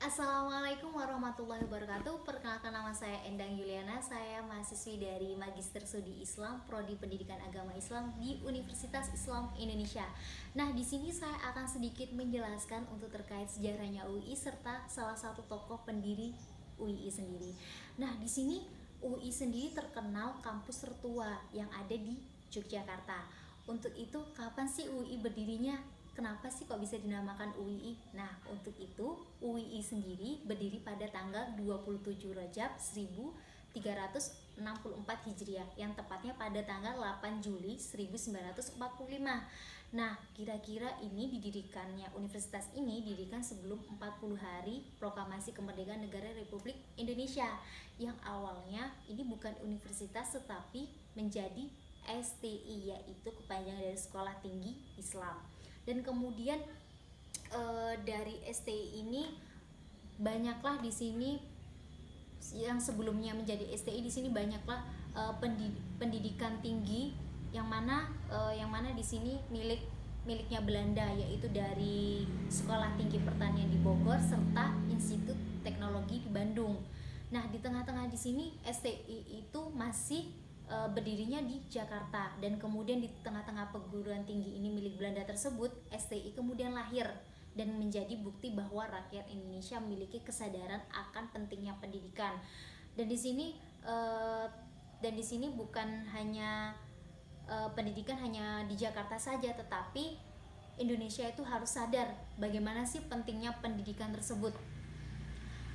Assalamualaikum warahmatullahi wabarakatuh. Perkenalkan, nama saya Endang Yuliana. Saya mahasiswi dari Magister Studi Islam, Prodi Pendidikan Agama Islam di Universitas Islam Indonesia. Nah, di sini saya akan sedikit menjelaskan untuk terkait sejarahnya UI serta salah satu tokoh pendiri UI sendiri. Nah, di sini UI sendiri terkenal kampus tertua yang ada di Yogyakarta. Untuk itu, kapan sih UI berdirinya? Kenapa sih kok bisa dinamakan UII? Nah, untuk itu UII sendiri berdiri pada tanggal 27 Rajab 1364 Hijriah, yang tepatnya pada tanggal 8 Juli 1945. Nah, kira-kira ini didirikannya universitas ini didirikan sebelum 40 hari proklamasi kemerdekaan negara Republik Indonesia, yang awalnya ini bukan universitas tetapi menjadi STI, yaitu kepanjangan dari Sekolah Tinggi Islam. Dan kemudian dari STI ini banyaklah di sini yang sebelumnya menjadi STI, di sini banyaklah pendidikan tinggi yang mana di sini miliknya Belanda, yaitu dari Sekolah Tinggi Pertanian di Bogor serta Institut Teknologi di Bandung. Nah, di tengah-tengah di sini STI itu masih berdirinya di Jakarta, dan kemudian di tengah-tengah perguruan tinggi ini milik Belanda tersebut, STI kemudian lahir dan menjadi bukti bahwa rakyat Indonesia memiliki kesadaran akan pentingnya pendidikan. Dan di sini bukan hanya pendidikan hanya di Jakarta saja, tetapi Indonesia itu harus sadar bagaimana sih pentingnya pendidikan tersebut.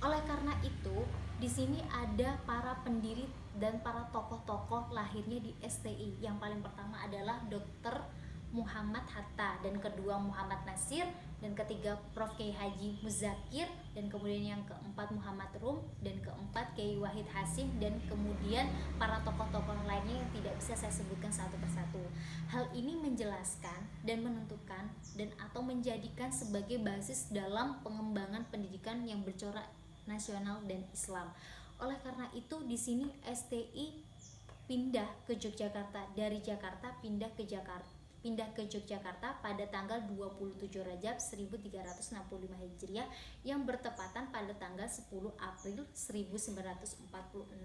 Oleh karena itu, di sini ada para pendiri dan para tokoh-tokoh lahirnya di STI. Yang paling pertama adalah Dr. Muhammad Hatta, dan kedua Muhammad Nasir, dan ketiga Prof. Kiai Haji Muzakir, dan kemudian yang keempat Muhammad Rum, dan keempat Kiai Wahid Hasim, dan kemudian para tokoh-tokoh lainnya yang tidak bisa saya sebutkan satu persatu. Hal ini menjelaskan dan menentukan dan atau menjadikan sebagai basis dalam pengembangan pendidikan yang bercorak nasional dan Islam. Oleh karena itu, di sini STI pindah ke Yogyakarta, dari Jakarta pindah ke Yogyakarta pada tanggal 27 Rajab 1365 Hijriah, yang bertepatan pada tanggal 10 April 1946,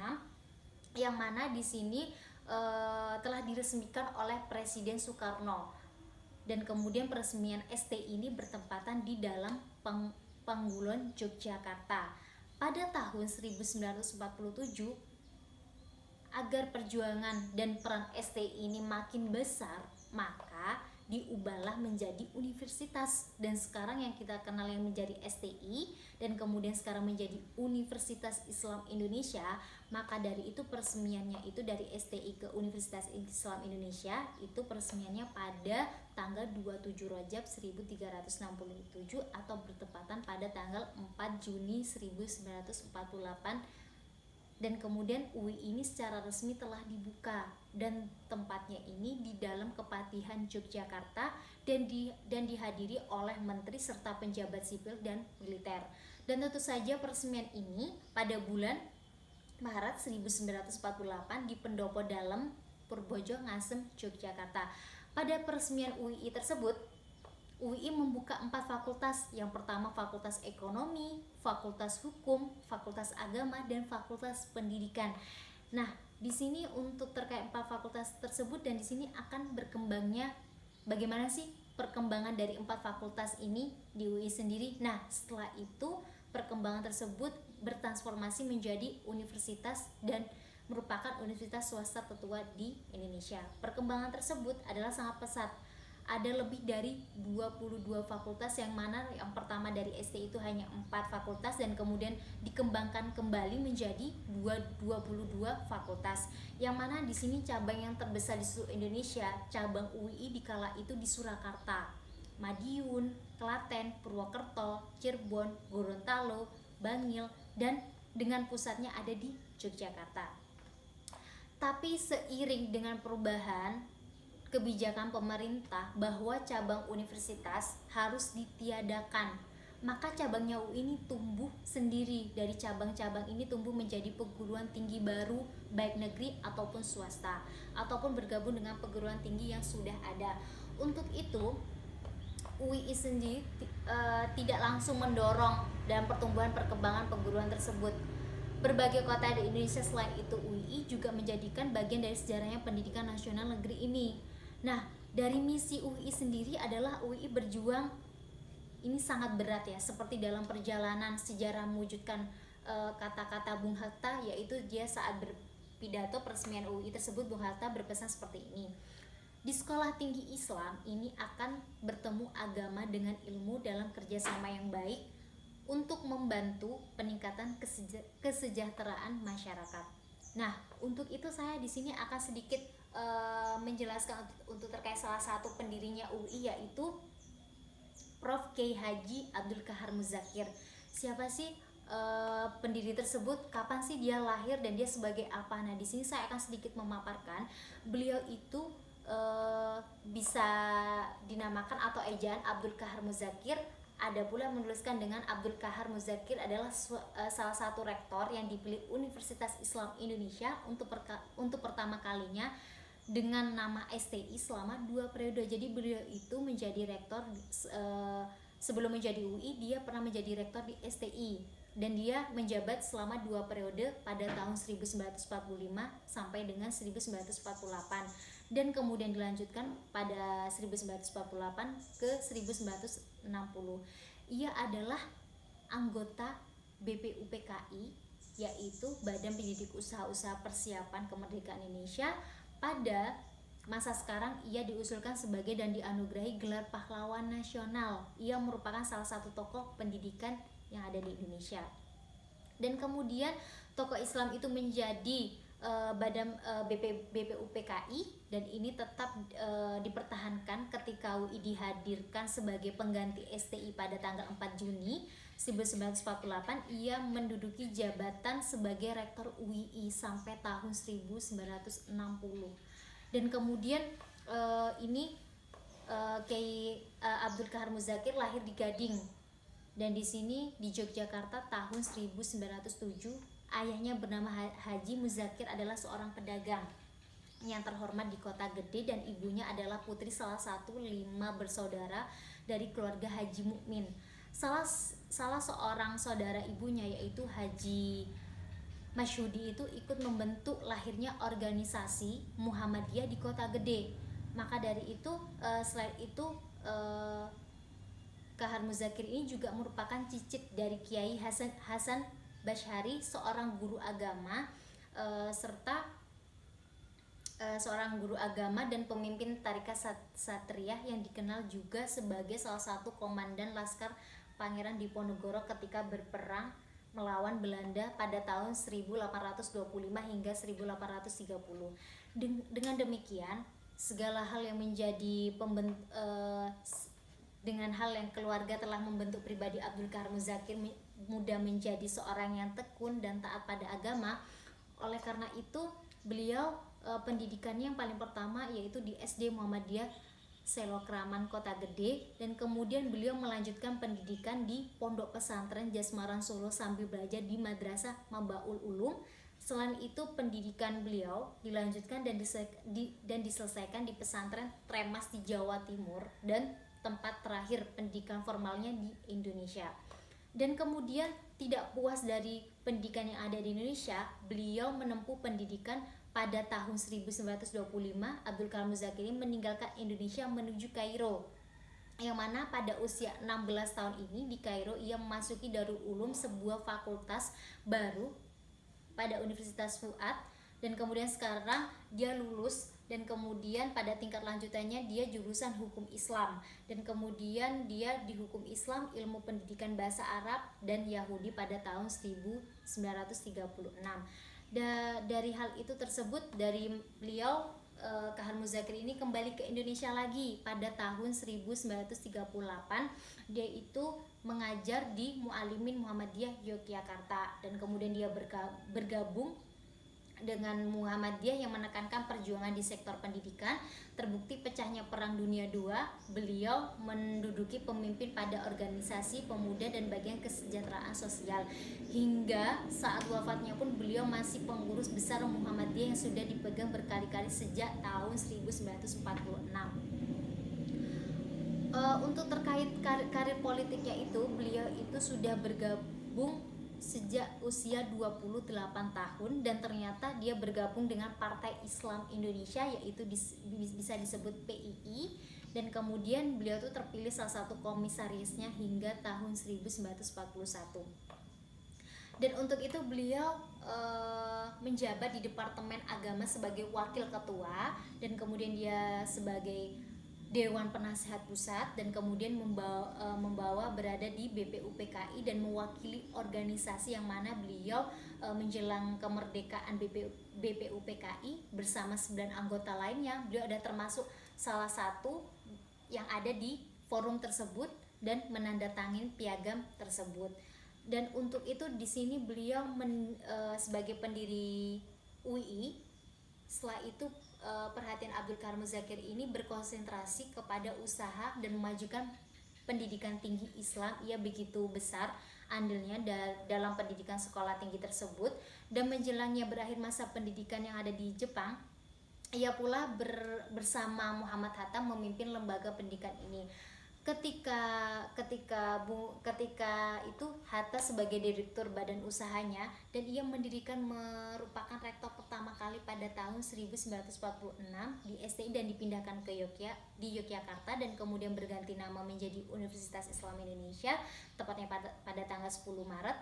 yang mana di sini telah diresmikan oleh Presiden Soekarno. Dan kemudian peresmian STI ini bertepatan di dalam Panggulon, Yogyakarta. Pada tahun 1947, agar perjuangan dan peran STI ini makin besar, maka diubahlah menjadi universitas. Dan sekarang yang kita kenal yang menjadi STI dan kemudian sekarang menjadi Universitas Islam Indonesia, maka dari itu peresmiannya itu dari STI ke Universitas Islam Indonesia itu peresmiannya pada tanggal 27 Rajab 1367 atau bertepatan pada tanggal 4 Juni 1948. Dan kemudian UI ini secara resmi telah dibuka, dan tempatnya ini di dalam Kepatihan Yogyakarta, dan dihadiri oleh menteri serta penjabat sipil dan militer. Dan tentu saja peresmian ini pada bulan Maret 1948 di Pendopo Dalem, Purbojo, Ngasem, Yogyakarta. Pada peresmian UI tersebut, UI membuka 4 fakultas. Yang pertama Fakultas Ekonomi, Fakultas Hukum, Fakultas Agama, dan Fakultas Pendidikan. Nah, di sini untuk terkait 4 fakultas tersebut, dan di sini akan berkembangnya bagaimana sih perkembangan dari 4 fakultas ini di UI sendiri. Nah, setelah itu perkembangan tersebut bertransformasi menjadi universitas dan merupakan universitas swasta tertua di Indonesia. Perkembangan tersebut adalah sangat pesat. Ada lebih dari 22 fakultas, yang mana yang pertama dari ST itu hanya 4 fakultas, dan kemudian dikembangkan kembali menjadi 22 fakultas. Yang mana di sini cabang yang terbesar di seluruh Indonesia, cabang UI di kala itu di Surakarta, Madiun, Klaten, Purwokerto, Cirebon, Gorontalo, Bangil, dan dengan pusatnya ada di Yogyakarta. Tapi seiring dengan perubahan kebijakan pemerintah bahwa cabang universitas harus ditiadakan, maka cabangnya UI ini tumbuh sendiri. Dari cabang-cabang ini tumbuh menjadi perguruan tinggi baru, baik negeri ataupun swasta, ataupun bergabung dengan perguruan tinggi yang sudah ada. Untuk itu UII sendiri tidak langsung mendorong dalam pertumbuhan perkembangan perguruan tersebut. Berbagai kota di Indonesia selain itu UII juga menjadikan bagian dari sejarahnya pendidikan nasional negeri ini. Nah, dari misi UII sendiri adalah UII berjuang ini sangat berat ya, seperti dalam perjalanan sejarah mewujudkan kata-kata Bung Hatta, yaitu dia saat berpidato peresmian UII tersebut, Bung Hatta berpesan seperti ini. Di sekolah tinggi Islam ini akan bertemu agama dengan ilmu dalam kerjasama yang baik untuk membantu peningkatan kesejahteraan masyarakat. Nah, untuk itu saya di sini akan sedikit menjelaskan untuk terkait salah satu pendirinya UII, yaitu Prof. Kiai Haji Abdul Kahar Muzakir. Siapa sih pendiri tersebut? Kapan sih dia lahir dan dia sebagai apa? Nah, di sini saya akan sedikit memaparkan. Beliau itu bisa dinamakan atau ejaan Abdul Kahar Muzakir. Ada pula menuliskan dengan Abdul Kahar Muzakir adalah salah satu rektor yang dipilih Universitas Islam Indonesia untuk pertama kalinya dengan nama STI selama 2 periode. Jadi beliau itu menjadi rektor sebelum menjadi UI, dia pernah menjadi rektor di STI dan dia menjabat selama 2 periode pada tahun 1945 sampai dengan 1948 dan kemudian dilanjutkan pada 1948 ke 1960. Ia adalah anggota BPUPKI, yaitu Badan Pendidik Usaha-Usaha Persiapan Kemerdekaan Indonesia. Pada masa sekarang ia diusulkan sebagai dan dianugerahi gelar pahlawan nasional. Ia merupakan salah satu tokoh pendidikan yang ada di Indonesia. Dan kemudian tokoh Islam itu menjadi badan BPUPKI, dan ini tetap dipertahankan ketika UI dihadirkan sebagai pengganti STI pada tanggal 4 Juni 1948. Ia menduduki jabatan sebagai rektor UII sampai tahun 1960. Dan kemudian Kiai Abdul Kahar Muzakir lahir di Gading, dan di sini di Yogyakarta tahun 1907. Ayahnya bernama Haji Muzakir adalah seorang pedagang yang terhormat di Kota Gede, dan ibunya adalah putri salah satu 5 bersaudara dari keluarga Haji Mukmin. Salah seorang saudara ibunya, yaitu Haji Masyudi, itu ikut membentuk lahirnya organisasi Muhammadiyah di Kota Gede. Maka dari itu selain itu Kahar Muzakir ini juga merupakan cicit dari Kiai Hasan Basyari, seorang guru agama seorang guru agama dan pemimpin Tarekat Satriyah yang dikenal juga sebagai salah satu komandan Laskar Pangeran Diponegoro ketika berperang melawan Belanda pada tahun 1825 hingga 1830. Dengan demikian, segala hal yang menjadi dengan hal yang keluarga telah membentuk pribadi Abdul Kahar Muzakir mudah menjadi seorang yang tekun dan taat pada agama. Oleh karena itu, beliau pendidikannya yang paling pertama yaitu di SD Muhammadiyah Selo Kraman Kota Gede, dan kemudian beliau melanjutkan pendidikan di Pondok Pesantren Jasmaran Solo sambil belajar di Madrasah Mabaul Ulum. Selain itu, pendidikan beliau dilanjutkan dan diselesaikan di pesantren Tremas di Jawa Timur, dan tempat terakhir pendidikan formalnya di Indonesia. Dan kemudian tidak puas dari pendidikan yang ada di Indonesia, beliau menempuh pendidikan pada tahun 1925. Abdul Kahar Muzakir ini meninggalkan Indonesia menuju Kairo, yang mana pada usia 16 tahun ini di Kairo ia memasuki Darul Ulum, sebuah fakultas baru pada Universitas Fuad, dan kemudian sekarang dia lulus, dan kemudian pada tingkat lanjutannya dia jurusan hukum Islam, dan kemudian dia di hukum Islam, ilmu pendidikan bahasa Arab dan Yahudi pada tahun 1936. Dari hal itu tersebut, dari beliau Kahar Muzakir ini kembali ke Indonesia lagi pada tahun 1938. Dia itu mengajar di Mu'alimin Muhammadiyah Yogyakarta, dan kemudian dia bergabung dengan Muhammadiyah yang menekankan perjuangan di sektor pendidikan. Terbukti pecahnya Perang Dunia II, beliau menduduki pemimpin pada organisasi pemuda dan bagian kesejahteraan sosial. Hingga saat wafatnya pun beliau masih pengurus besar Muhammadiyah yang sudah dipegang berkali-kali sejak tahun 1946. Untuk terkait karir politiknya itu, beliau itu sudah bergabung sejak usia 28 tahun, dan ternyata dia bergabung dengan Partai Islam Indonesia, yaitu bisa disebut PII, dan kemudian beliau tuh terpilih salah satu komisarisnya hingga tahun 1941. Dan untuk itu beliau menjabat di Departemen Agama sebagai wakil ketua, dan kemudian dia sebagai Dewan Penasehat Pusat, dan kemudian membawa berada di BPUPKI dan mewakili organisasi yang mana beliau menjelang kemerdekaan BPUPKI bersama 9 anggota lainnya. Beliau ada termasuk salah satu yang ada di forum tersebut dan menandatangani piagam tersebut. Dan untuk itu di sini beliau sebagai pendiri UI. Setelah itu perhatian Abdul Karim Muzakir ini berkonsentrasi kepada usaha dan memajukan pendidikan tinggi Islam. Ia begitu besar andilnya dalam pendidikan sekolah tinggi tersebut, dan menjelangnya berakhir masa pendidikan yang ada di Jepang, ia pula bersama Muhammad Hatta memimpin lembaga pendidikan ini. Ketika itu Hatta sebagai direktur badan usahanya, dan ia merupakan rektor pertama kali pada tahun 1946 di STI dan dipindahkan ke Yogyakarta, dan kemudian berganti nama menjadi Universitas Islam Indonesia, tepatnya pada tanggal 10 Maret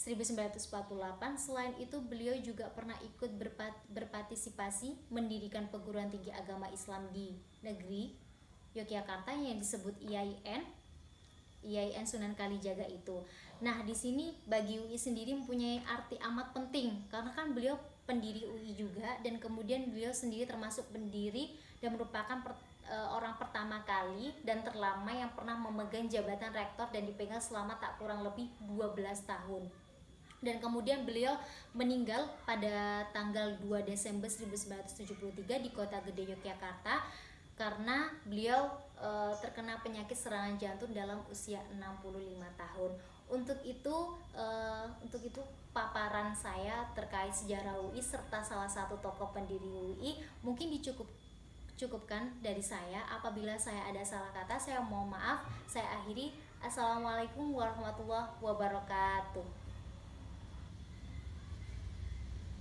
1948. Selain itu beliau juga pernah ikut berpartisipasi mendirikan perguruan tinggi agama Islam di negeri Yogyakarta yang disebut IAIN Sunan Kalijaga itu. Nah, di sini bagi UI sendiri mempunyai arti amat penting, karena kan beliau pendiri UI juga, dan kemudian beliau sendiri termasuk pendiri dan merupakan orang pertama kali dan terlama yang pernah memegang jabatan rektor, dan dipegang selama tak kurang lebih 12 tahun. Dan kemudian beliau meninggal pada tanggal 2 Desember 1973 di Kota Gede Yogyakarta, karena beliau terkena penyakit serangan jantung dalam usia 65 tahun. Untuk itu paparan saya terkait sejarah UI serta salah satu tokoh pendiri UI mungkin cukupkan dari saya. Apabila saya ada salah kata, saya mohon maaf. Saya akhiri. Assalamualaikum warahmatullahi wabarakatuh.